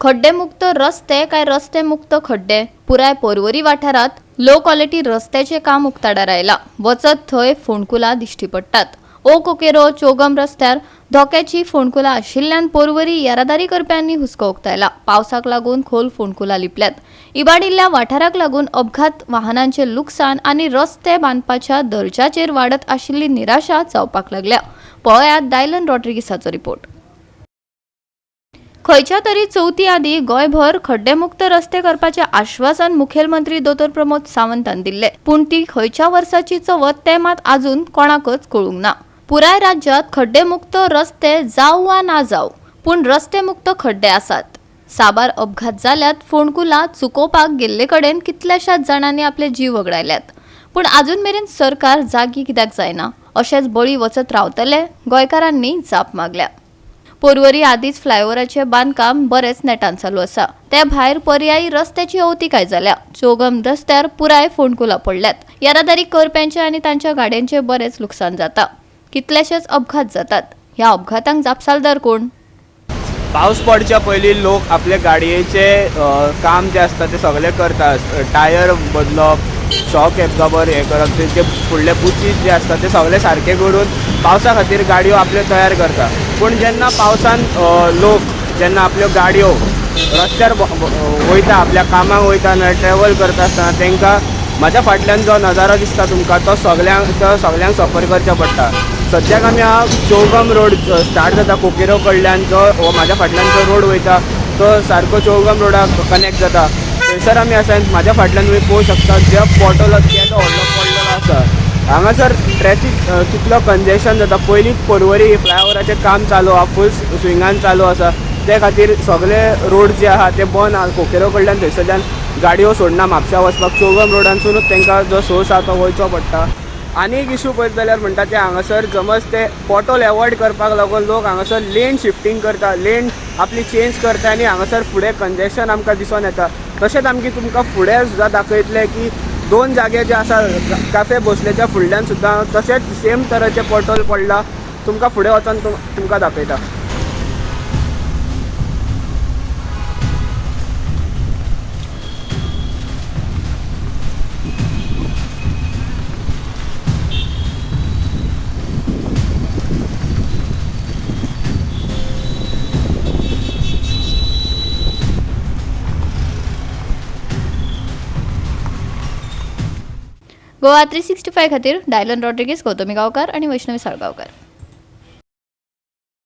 खड्डेमुक्त रस्ते काय रस्ते मुक्त खड्डे? पुराय पर्वरी वाठारात लो क्वालिटी रस्त्याचे काम उक्ताडार आयला. वचत थंय फोंडकुलां दिश्टी पडटात. ओ कोकेरो चौगम रस्त्यार धोक्याची फोंडकुलां आशिल्ल्यान पर्वरी येरादारी करप्यांनी हुस्को उक्तायला. पावसाक लागून खोल फोंडकुलां लिपल्यात. इबाडिल्ल्या वाठाराक लागून अपघात, वाहनांचे लुकसाण आनी रस्ते बांदपाच्या दर्जाचेर वाडत आशिल्ली निराशा जावपाक लागल्या. पळयात डायलन रॉड्रिगीसाचो रिपोर्ट. खंयच्या तरी चवथी आदी गोंयभर खड्डेमुक्त रस्ते करपाचे आश्वासन मुखेलमंत्री दोतोर प्रमोद सावंतान दिल्ले. पूण ती खंयच्या वर्साची चवथ तें मात आजून कोणाकच कळूंक ना. पुराय राज्यात खड्डेमुक्त रस्ते जावं वा ना जावं, पूण रस्ते मुक्त खड्डे आसात. साबार अपघात जाल्यात. फोंडकुलां चुकोवपाक गेल्ले कडेन कितल्याशाच जाणांनी आपले जीव वगडायल्यात. पूण आजून मेरेन सरकार जागी कित्याक जायना, अशेंच बळी वचत रावतले गोंयकारांनी जाप मागल्या. पर्वरी आदींच फ्लायओव्हराचे बांदकाम बरेच नेटान चालू आसा. ते भायर पर्यायी रस्त्याची अवतिकाय जाल्या. चौगम रस्त्यार पुराय फोंडकुलां पडल्यात. येरादारी करप्यांचे आनी तांच्या गाड्यांचे बरेच लुकसाण जाता. कितलेशेच अपघात जातात. ह्या अपघातांक जापसालदार कोण? पावस पडच्या पयलीं लोक आपले गाडयेचे काम जे आसता ते सगळे करतात. टायर बदलप, शॉक एब्झॉर्बर हे करप, ते फुडले बुचीस जे आसता ते सगळे सारके करून पावसा खातीर गाडयो आपल्यो तयार करता. पूण जेन्ना पावसान लोक जेन्ना आपल्यो गाडयो रस्त्यार वयता, आपल्या कामाक वयता, ट्रॅवल करता आसतना तांकां म्हाज्या फाटल्यान जो नजारो दिसता तुमकां तो सगळ्यांक सफर करचें पडटा. सद्याक आमी चौगम रोड स्टार्ट जाता कोकेरो कडल्यान, जो म्हाज्या फाटल्यान जो रोड वयता तो सारको चौगम रोडाक कनेक्ट जाता. थंयसर आमी आसा. म्हाज्या फाटल्यान तुमी पळोवंक शकता जे पोटोलो केदो व्हडलो पडलेलो आसा. हांगासर ट्रॅफिक कितलो कंजेशन जाता. पयलींच पर्वरी फ्लायओव्हराचें काम चालू आहा, फूल स्विंगान चालू आसा. ते खातीर सगळे रोड जे आहा ते बंद आहा. कोकेरो कडल्यान थंयसरल्यान गाडयो सोडना म्हापशा वचपाक. चौगम रोडांसूनच तांकां जो सोर्स आहा तो वयचो पडटा. आनी एक इशू पळयत जाल्यार म्हणटा ते हांगासर समज ते पोटोल एवॉयड करपाक लागून लोक हांगासर लेन शिफ्टींग करता, लेन आपली चेंज करता आनी हांगासर फुडें कंजेशन आमकां दिसून येता. तशेंच आमगे तुमकां फुडें सुद्दां दाखयतले की 2 जागे जे आसा कॅफे भोसलेच्या फुडल्यान सुद्दां तशेंच सेम तरेचे पोटोल पडला. तुमकां फुडें वचोन तुमकां दाखयता. गोवा 365 खातीर डायलन रॉड्रिगीस, गौतमी गांवकार आनी वैष्णवी साळगांवकार.